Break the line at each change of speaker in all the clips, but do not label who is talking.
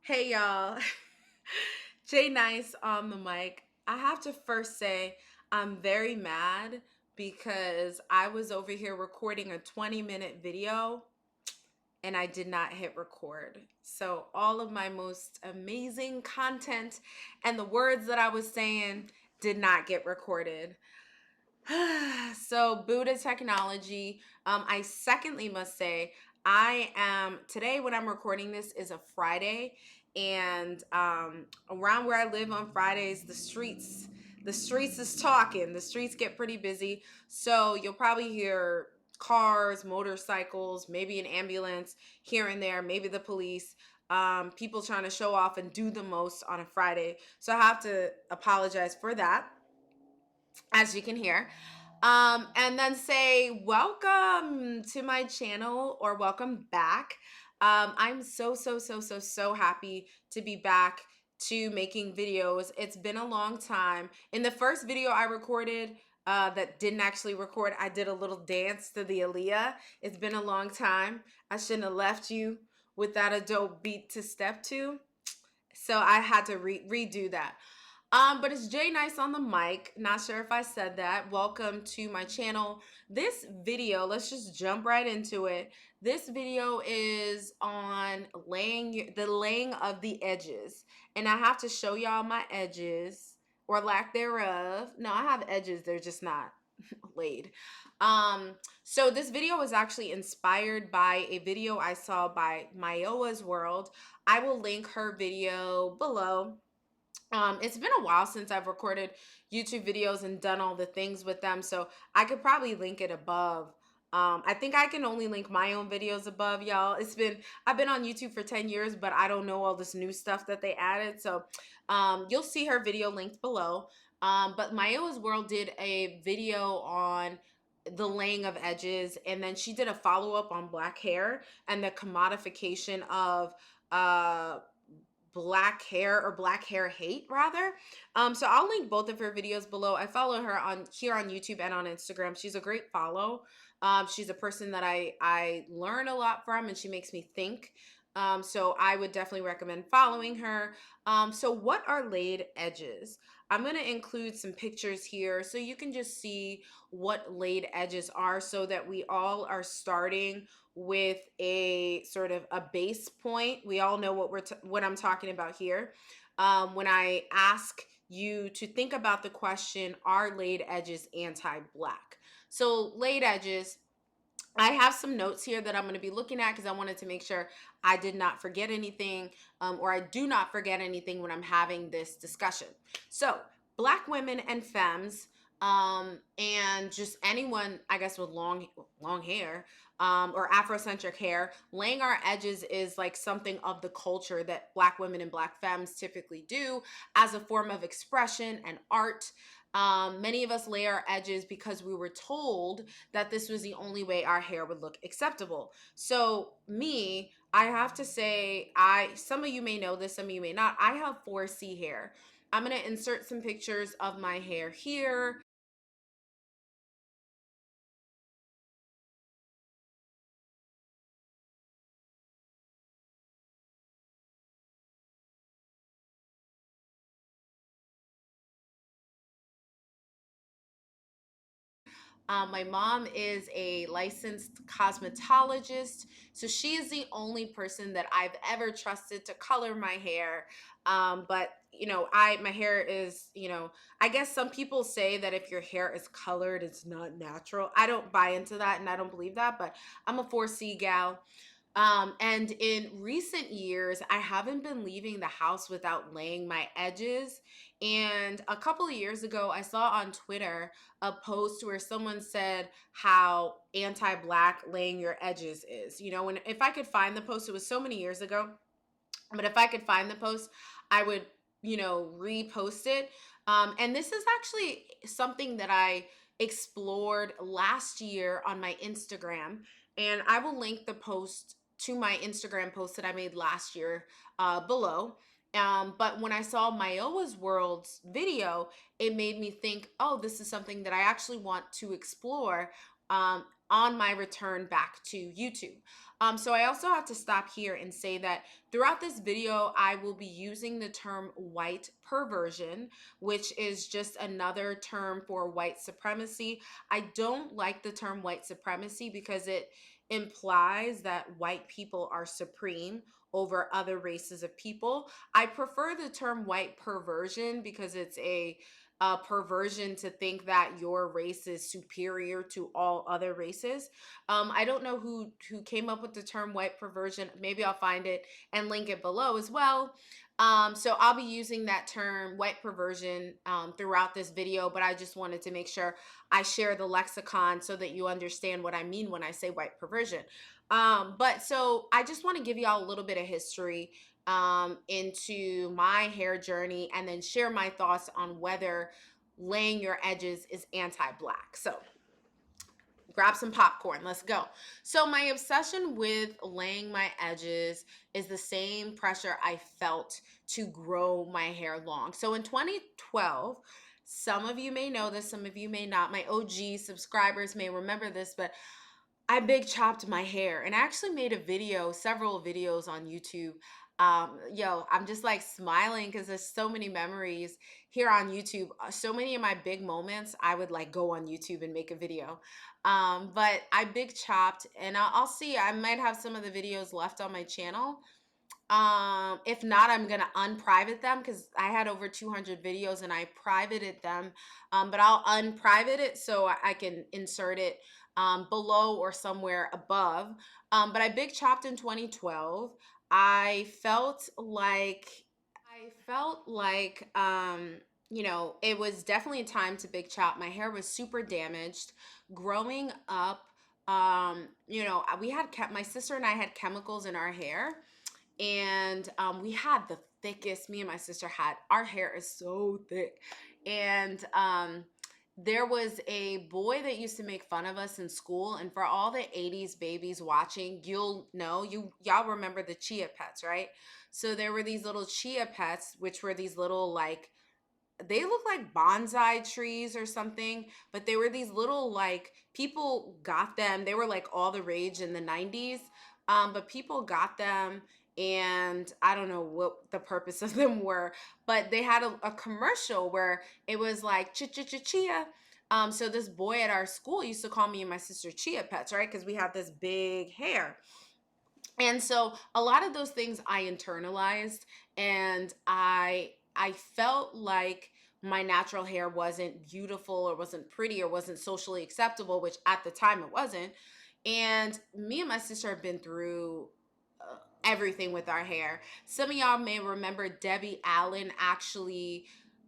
Hey y'all, Jay Nice on the mic. I have to first say I'm very mad because I was over here recording a 20-minute video and I did not hit record. So all of my most amazing content and the words that I was saying did not get recorded. So Buddha technology. I secondly must say I am today when I'm recording this is a Friday, and around where I live on Fridays, the streets is talking. The streets get pretty busy, so you'll probably hear cars, motorcycles, maybe an ambulance here and there, maybe the police. People trying to show off and do the most on a Friday. So I have to apologize for that, as you can hear. And then say welcome to my channel or welcome back. I'm so happy to be back to making videos. It's been a long time. In the first video I recorded, that didn't actually record, I did a little dance to the Aaliyah. It's been a long time. I shouldn't have left you without a dope beat to step to. So I had to redo that. But it's Jay Nice on the mic. Not sure if I said that. Welcome to my channel. This video, let's just jump right into it. This video is on the laying of the edges. And I have to show y'all my edges or lack thereof. No, I have edges. They're just not laid. So this video was actually inspired by a video I saw by Mayoa's World. I will link her video below. It's been a while since I've recorded YouTube videos and done all the things with them, so I could probably link it above. I think I can only link my own videos above, y'all. I've been on YouTube for 10 years, but I don't know all this new stuff that they added. So you'll see her video linked below. But Mayoa's World did a video on the laying of edges, and then she did a follow-up on black hair and the commodification of black hair or black hair hate rather. So I'll link both of her videos below. I follow her on YouTube and on Instagram. She's a great follow. She's a person that I learn a lot from, and she makes me think. So I would definitely recommend following her. So what are laid edges? I'm going to include some pictures here so you can just see what laid edges are, so that we all are starting with a sort of a base point. We all know what I'm talking about here. When I ask you to think about the question, are laid edges anti-black? So laid edges, I have some notes here that I'm going to be looking at because I wanted to make sure I did not forget anything, or I do not forget anything when I'm having this discussion. So black women and femmes, and just anyone, I guess, with long hair, or Afrocentric hair, laying our edges is like something of the culture that black women and black femmes typically do as a form of expression and art. Many of us lay our edges because we were told that this was the only way our hair would look acceptable. So me, I have to say, some of you may know this, some of you may not. I have 4C hair. I'm going to insert some pictures of my hair here. My mom is a licensed cosmetologist, so she is the only person that I've ever trusted to color my hair. But my hair is, I guess some people say that if your hair is colored, it's not natural. I don't buy into that, and I don't believe that, but I'm a 4C gal. And in recent years, I haven't been leaving the house without laying my edges. And a couple of years ago, I saw on Twitter a post where someone said how anti-black laying your edges is. If I could find the post, it was so many years ago, but if I could find the post, I would, repost it. And this is actually something that I explored last year on my Instagram. And I will link the post to my Instagram post that I made last year below. But when I saw Mayoa's World's video, it made me think, oh, this is something that I actually want to explore on my return back to YouTube. So I also have to stop here and say that throughout this video, I will be using the term white perversion, which is just another term for white supremacy. I don't like the term white supremacy because it implies that white people are supreme over other races of people. I prefer the term white perversion because it's a perversion to think that your race is superior to all other races. I don't know who came up with the term white perversion. Maybe I'll find it and link it below as well. So I'll be using that term white perversion throughout this video, but I just wanted to make sure I share the lexicon so that you understand what I mean when I say white perversion. But so I just want to give y'all a little bit of history into my hair journey and then share my thoughts on whether laying your edges is anti-black. So grab some popcorn. Let's go. So my obsession with laying my edges is the same pressure I felt to grow my hair long. So in 2012, some of you may know this, some of you may not. My OG subscribers may remember this, but I big chopped my hair and I actually made a video, several videos on YouTube. I'm just like smiling because there's so many memories here on YouTube. So many of my big moments, I would like go on YouTube and make a video. But I big chopped and I'll see, I might have some of the videos left on my channel. If not, I'm gonna unprivate them because I had over 200 videos and I privated them. But I'll unprivate it so I can insert it below or somewhere above. But I big chopped in 2012. I felt like it was definitely a time to big chop. My hair was super damaged. Growing up, we had kept my sister and I had chemicals in our hair, and we had the thickest. Me and my sister had, our hair is so thick, and there was a boy that used to make fun of us in school. And for all the 80s babies watching, you'll know, y'all remember the chia pets, right? So there were these little chia pets, which were these little like, they look like bonsai trees or something, but they were these little, like, people got them. They were like all the rage in the 90s. But people got them, and I don't know what the purpose of them were, but they had a commercial where it was like chia. So this boy at our school used to call me and my sister chia pets, right? Because we had this big hair. And so a lot of those things I internalized, and I felt like my natural hair wasn't beautiful or wasn't pretty or wasn't socially acceptable, which at the time it wasn't. And me and my sister have been through everything with our hair. Some of y'all may remember Debbie Allen actually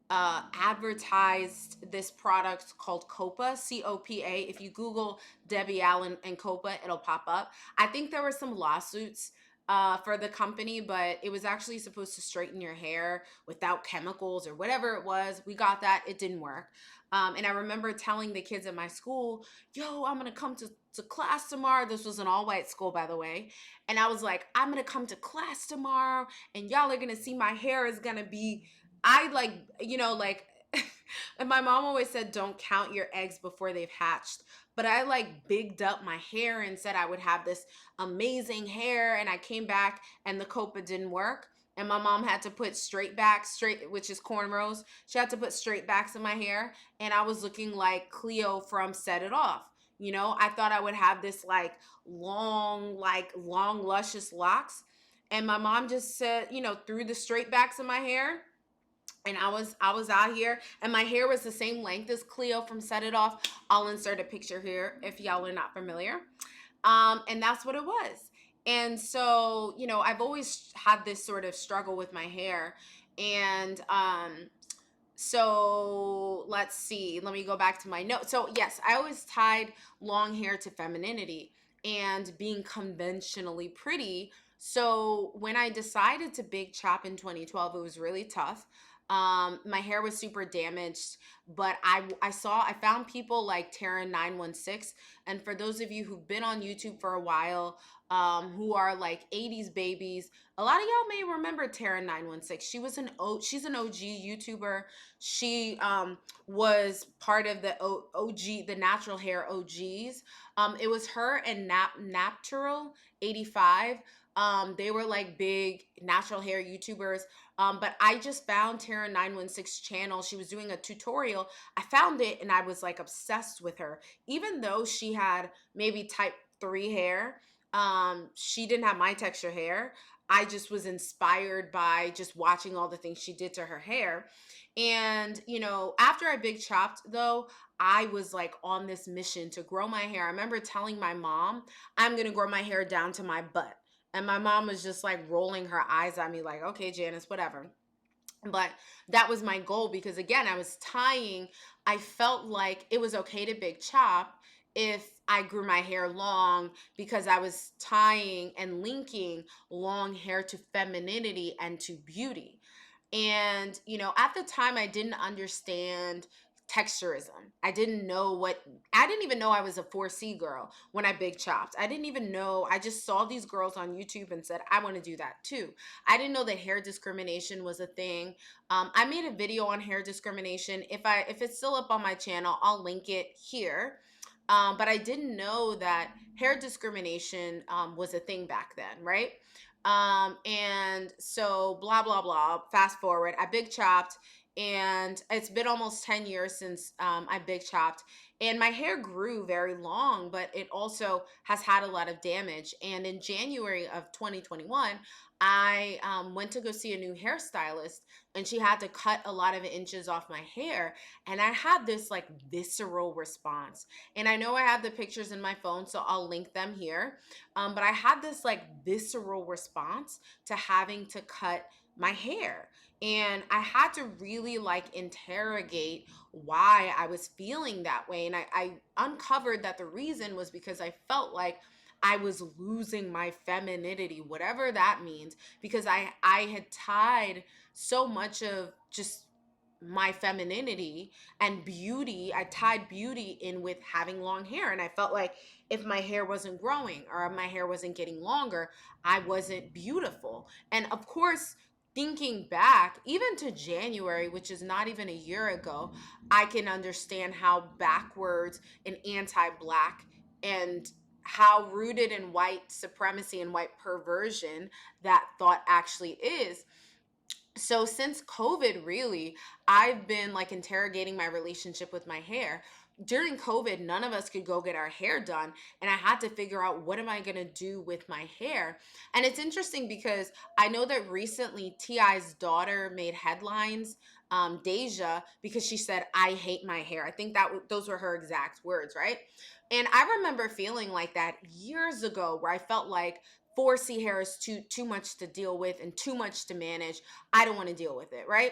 advertised this product called Copa, COPA. If you Google Debbie Allen and Copa, it'll pop up. I think there were some lawsuits for the company, but it was actually supposed to straighten your hair without chemicals or whatever it was. We got that. It didn't work. And I remember telling the kids at my school, yo, I'm going to come to class tomorrow. This was an all-white school, by the way. And I was like, I'm going to come to class tomorrow, and y'all are going to see my hair is going to be, I like, and my mom always said, don't count your eggs before they've hatched. But I like bigged up my hair and said I would have this amazing hair. And I came back and the Copa didn't work. And my mom had to put which is cornrows. She had to put straight backs in my hair. And I was looking like Cleo from Set It Off. I thought I would have this long, luscious locks. And my mom just said, threw the straight backs in my hair, and I was out here, and my hair was the same length as Cleo from Set It Off. I'll insert a picture here if y'all are not familiar. And that's what it was. And so, I've always had this sort of struggle with my hair. And so let's see. Let me go back to my notes. So yes, I always tied long hair to femininity and being conventionally pretty. So when I decided to big chop in 2012, it was really tough. My hair was super damaged, but I found people like Taryn 916. And for those of you who've been on YouTube for a while, who are like 80s babies. A lot of y'all may remember Tara 916. She's an OG YouTuber. She was part of the OG, the natural hair OGs. It was her and Natural 85. They were like big natural hair YouTubers. But I just found Tara 916 channel. She was doing a tutorial. I found it and I was like obsessed with her. Even though she had maybe type 3 hair, she didn't have my texture hair. I just was inspired by just watching all the things she did to her hair. And, after I big chopped though, I was like on this mission to grow my hair. I remember telling my mom, I'm going to grow my hair down to my butt. And my mom was just like rolling her eyes at me, like, okay, Janice, whatever. But that was my goal because, again, I felt like it was okay to big chop if I grew my hair long, because I was tying and linking long hair to femininity and to beauty. And, at the time, I didn't understand texturism. I didn't even know I was a 4C girl when I big chopped. I didn't even know. I just saw these girls on YouTube and said, I want to do that too. I didn't know that hair discrimination was a thing. I made a video on hair discrimination. If it's still up on my channel, I'll link it here. But I didn't know that hair discrimination was a thing back then, right? And so blah blah blah. Fast forward, I big chopped, and it's been almost 10 years since I big chopped, and my hair grew very long, but it also has had a lot of damage. And in January of 2021, I went to go see a new hairstylist, and she had to cut a lot of inches off my hair, and I had this like visceral response. And I know I have the pictures in my phone, so I'll link them here. But I had this like visceral response to having to cut my hair. And I had to really like interrogate why I was feeling that way. And I uncovered that the reason was because I felt like I was losing my femininity, whatever that means, because I had tied so much of just my femininity and beauty. I tied beauty in with having long hair, and I felt like if my hair wasn't growing or if my hair wasn't getting longer, I wasn't beautiful. And of course, thinking back even to January, which is not even a year ago, I can understand how backwards and anti-black and how rooted in white supremacy and white perversion that thought actually is. So since COVID, really, I've been like interrogating my relationship with my hair. During COVID, none of us could go get our hair done, and I had to figure out, what am I going to do with my hair? And it's interesting because I know that recently Ti's daughter made headlines, Deja, because she said, I hate my hair. I think those were her exact words, right? And I remember feeling like that years ago, where I felt like 4C hair is too much to deal with and too much to manage. I don't want to deal with it, right?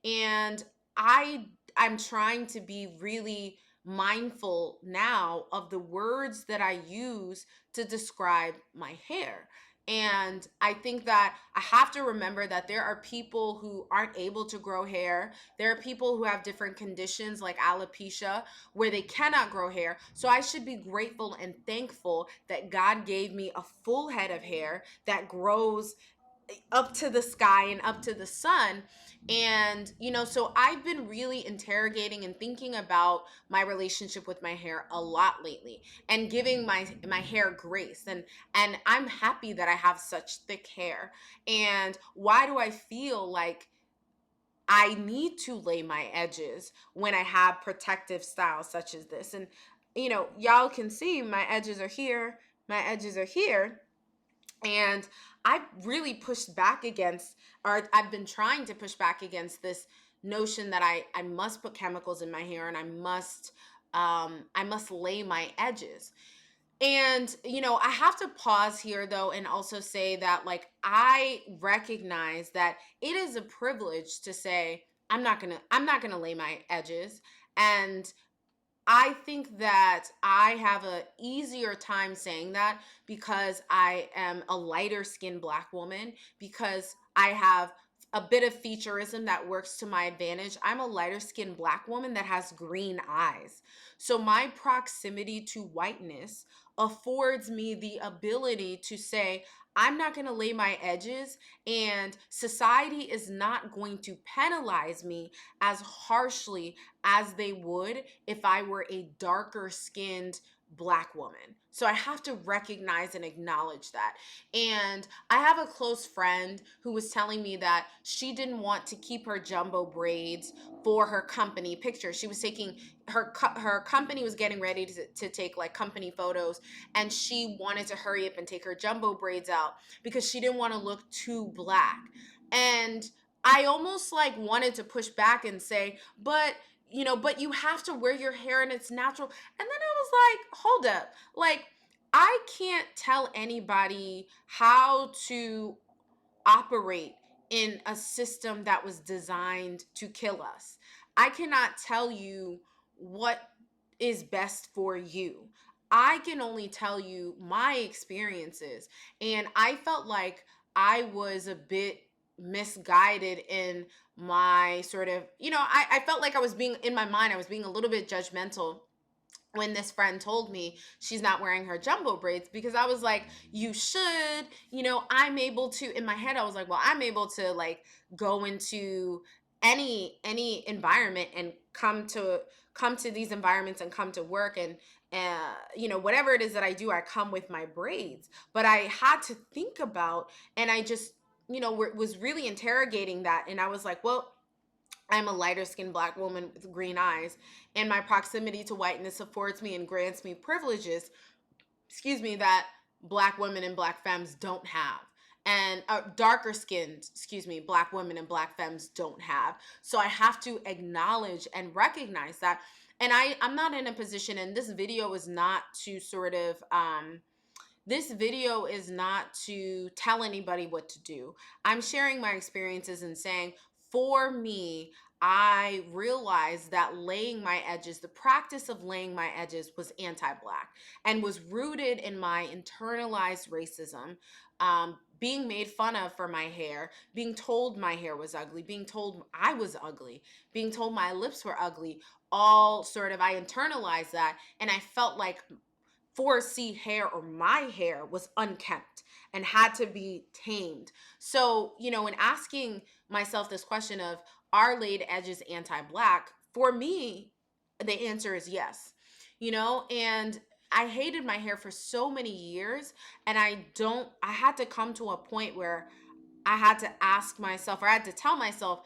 And I'm trying to be really mindful now of the words that I use to describe my hair. And I think that I have to remember that there are people who aren't able to grow hair. There are people who have different conditions like alopecia where they cannot grow hair. So I should be grateful and thankful that God gave me a full head of hair that grows up to the sky and up to the sun. And so I've been really interrogating and thinking about my relationship with my hair a lot lately, and giving my hair grace. And I'm happy that I have such thick hair. And why do I feel like I need to lay my edges when I have protective styles such as this? And y'all can see my edges are here, my edges are here. And I've really pushed back against, or I've been trying to push back against this notion that I must put chemicals in my hair, and I must lay my edges. And I have to pause here though and also say that, like, I recognize that it is a privilege to say I'm not gonna lay my edges. And I think that I have a easier time saying that because I am a lighter skinned Black woman, because I have a bit of featureism that works to my advantage. I'm a lighter skinned Black woman that has green eyes. So my proximity to whiteness affords me the ability to say, I'm not going to lay my edges, and society is not going to penalize me as harshly as they would if I were a darker skinned Black woman. So I have to recognize and acknowledge that. And I have a close friend who was telling me that she didn't want to keep her jumbo braids for her company picture. She was taking her company was getting ready to take like company photos, and she wanted to hurry up and take her jumbo braids out because she didn't want to look too Black. And I almost like wanted to push back and say, but you have to wear your hair in its natural. And then I was like, hold up. Like, I can't tell anybody how to operate in a system that was designed to kill us. I cannot tell you what is best for you. I can only tell you my experiences. And I felt like I was a bit misguided in my sort of, I felt like I was being, in my mind, I was being a little bit judgmental when this friend told me she's not wearing her jumbo braids, because I was like, you should, I'm able to, in my head I was like, well, I'm able to like go into any environment and come to these environments and come to work, and whatever it is that I do, I come with my braids. But I had to think about, and I just was really interrogating that, and I was like, well, I'm a lighter skinned Black woman with green eyes, and my proximity to whiteness affords me and grants me privileges, that Black women and Black femmes don't have. And darker skinned, Black women and Black femmes don't have. So I have to acknowledge and recognize that. And I'm not in a position, and this video is not to sort of, this video is not to tell anybody what to do. I'm sharing my experiences and saying, for me, I realized that laying my edges, the practice of laying my edges, was anti-Black and was rooted in my internalized racism, being made fun of for my hair, being told my hair was ugly, being told I was ugly, being told my lips were ugly. All sort of, I internalized that, and I felt like 4C hair, or my hair, was unkempt and had to be tamed. So, in asking myself this question of, are laid edges anti-Black? For me, the answer is yes. And I hated my hair for so many years, and I had to come to a point where I had to ask myself, or I had to tell myself,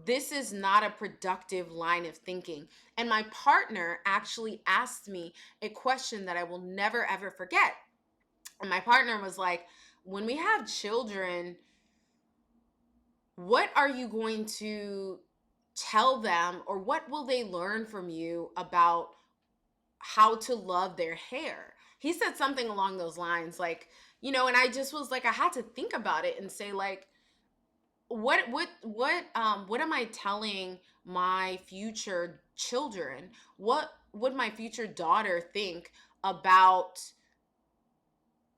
this is not a productive line of thinking. And my partner actually asked me a question that I will never ever forget. And my partner was like, when we have children, what are you going to tell them, or what will they learn from you about how to love their hair? He said something along those lines, like, and I just was like, I had to think about it and say, like, what am I telling my future children? What would my future daughter think about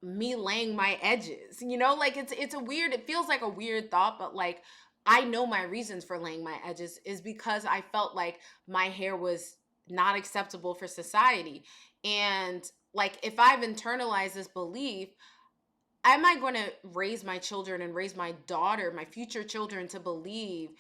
me laying my edges? Like, it's a weird, it feels like a weird thought, but like, I know my reasons for laying my edges is because I felt like my hair was not acceptable for society. And like, if I've internalized this belief, am I going to raise my children and raise my daughter, my future children, to believe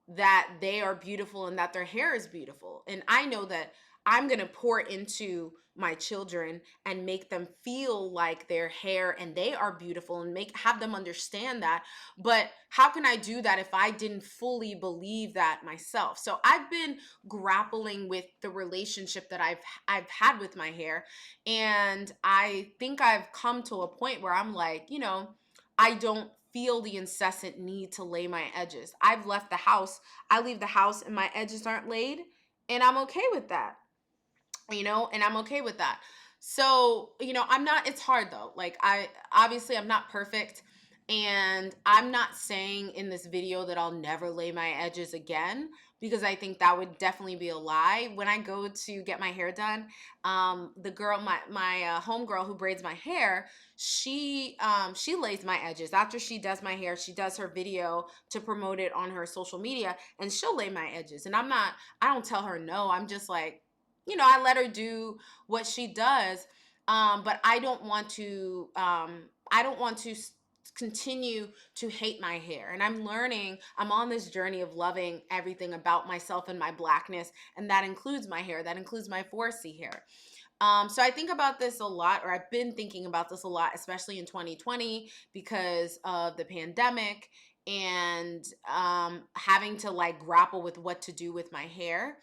that they are beautiful and that their hair is beautiful? And I know that I'm going to pour into my children and make them feel like their hair and they are beautiful, and have them understand that. But how can I do that if I didn't fully believe that myself? So I've been grappling with the relationship that I've had with my hair, and I think I've come to a point where I'm like, I don't feel the incessant need to lay my edges. I've left the house. I leave the house and my edges aren't laid, and I'm okay with that. And I'm okay with that. So, it's hard though. Like, obviously I'm not perfect, and I'm not saying in this video that I'll never lay my edges again, because I think that would definitely be a lie. When I go to get my hair done, the girl, my homegirl who braids my hair, she lays my edges. After she does my hair, she does her video to promote it on her social media, and she'll lay my edges. And I don't tell her no. I'm just like, I let her do what she does. But I don't want to. I don't want to continue to hate my hair. And I'm learning. I'm on this journey of loving everything about myself and my blackness, and that includes my hair. That includes my 4C hair. So I think about this a lot, or I've been thinking about this a lot, especially in 2020 because of the pandemic and having to like grapple with what to do with my hair.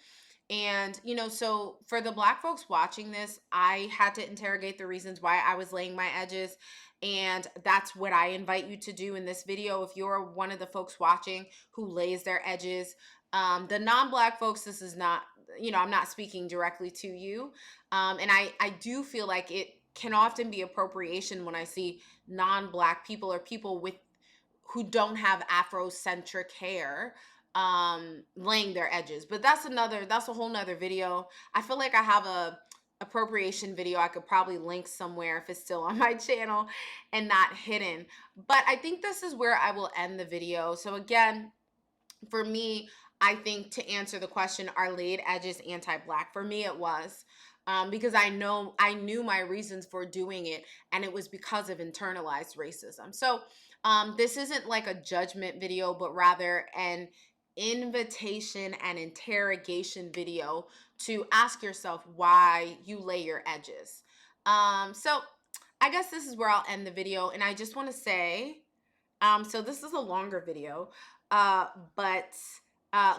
And, you know, so for the Black folks watching this, I had to interrogate the reasons why I was laying my edges. And that's what I invite you to do in this video. If you're one of the folks watching who lays their edges, the non Black folks, this is not, you know, I'm not speaking directly to you. And I do feel like it can often be appropriation when I see non Black people or people with who don't have Afrocentric hair laying their edges. But that's a whole nother video. I feel like I have a appropriation video I could probably link somewhere if it's still on my channel and not hidden. But I think this is where I will end the video. So again, for me, I think to answer the question, are laid edges anti-Black? For me, it was. Because I knew my reasons for doing it, and it was because of internalized racism. So this isn't like a judgment video, but rather an invitation and interrogation video to ask yourself why you lay your edges. So I guess this is where I'll end the video, and I just want to say, so this is a longer video, but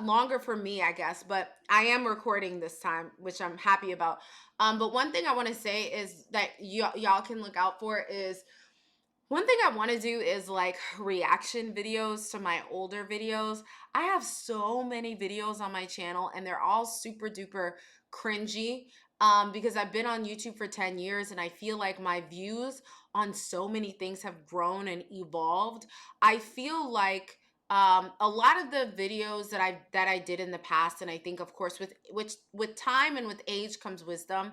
longer for me, I guess, but I am recording this time, which I'm happy about. But one thing I want to say is that y'all can look out for is one thing I want to do is like reaction videos to my older videos. I have so many videos on my channel and they're all super duper cringy because I've been on YouTube for 10 years and I feel like my views on so many things have grown and evolved. I feel like a lot of the videos that I did in the past, and I think of course with time and with age comes wisdom,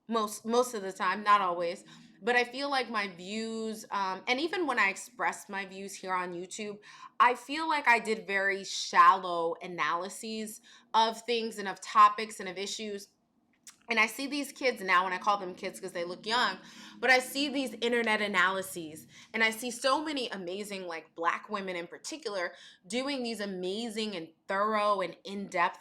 most of the time, not always, but I feel like my views, and even when I expressed my views here on YouTube, I feel like I did very shallow analyses of things and of topics and of issues. And I see these kids now, and I call them kids because they look young, but I see these internet analyses, and I see so many amazing, like Black women in particular, doing these amazing and thorough and in-depth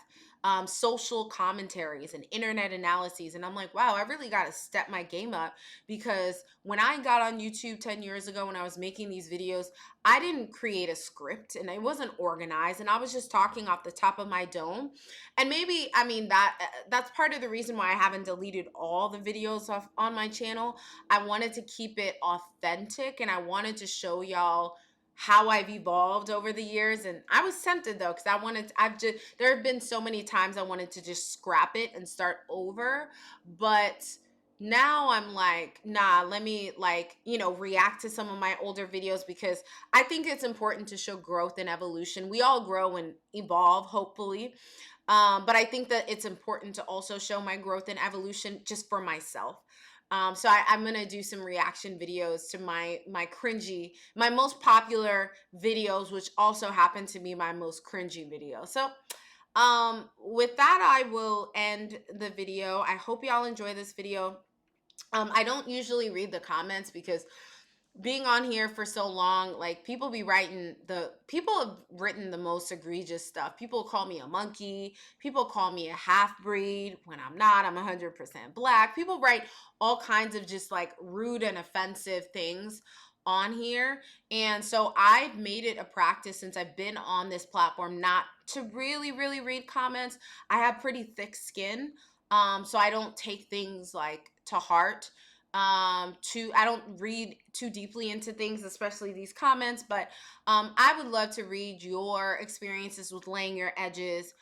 social commentaries and internet analyses. And I'm like, wow, I really got to step my game up, because when I got on YouTube 10 years ago, when I was making these videos, I didn't create a script and it wasn't organized, and I was just talking off the top of my dome. And maybe, I mean, that's part of the reason why I haven't deleted all the videos off on my channel. I wanted to keep it authentic, and I wanted to show y'all how I've evolved over the years. And I was tempted though, because there have been so many times I wanted to just scrap it and start over. But now I'm like, nah, let me, like, you know, react to some of my older videos, because I think it's important to show growth and evolution. We all grow and evolve, hopefully. But I think that it's important to also show my growth and evolution just for myself. So I'm gonna do some reaction videos to my most popular videos, which also happen to be my most cringy video. So with that, I will end the video. I hope y'all enjoy this video. I don't usually read the comments because being on here for so long, like people have written the most egregious stuff. People call me a monkey. People call me a half breed when I'm not. I'm 100% Black. People write all kinds of just like rude and offensive things on here. And so I've made it a practice since I've been on this platform not to really, really read comments. I have pretty thick skin. So I don't take things like to heart. I don't read too deeply into things, especially these comments, but I would love to read your experiences with laying your edges,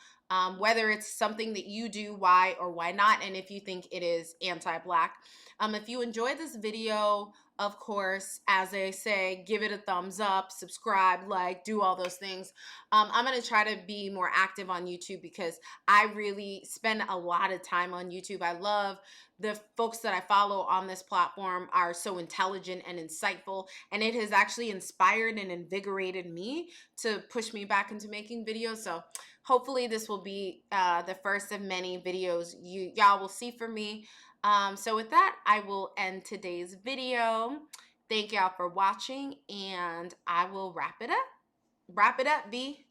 whether it's something that you do, why or why not, and if you think it is anti-Black. If you enjoyed this video, of course, as I say, give it a thumbs up, subscribe, like, do all those things. I'm going to try to be more active on YouTube because I really spend a lot of time on YouTube. I love the folks that I follow on this platform are so intelligent and insightful, and it has actually inspired and invigorated me to push me back into making videos. So hopefully this will be the first of many videos y'all will see from me. So with that, I will end today's video. Thank y'all for watching, and I will wrap it up. Wrap it up, B.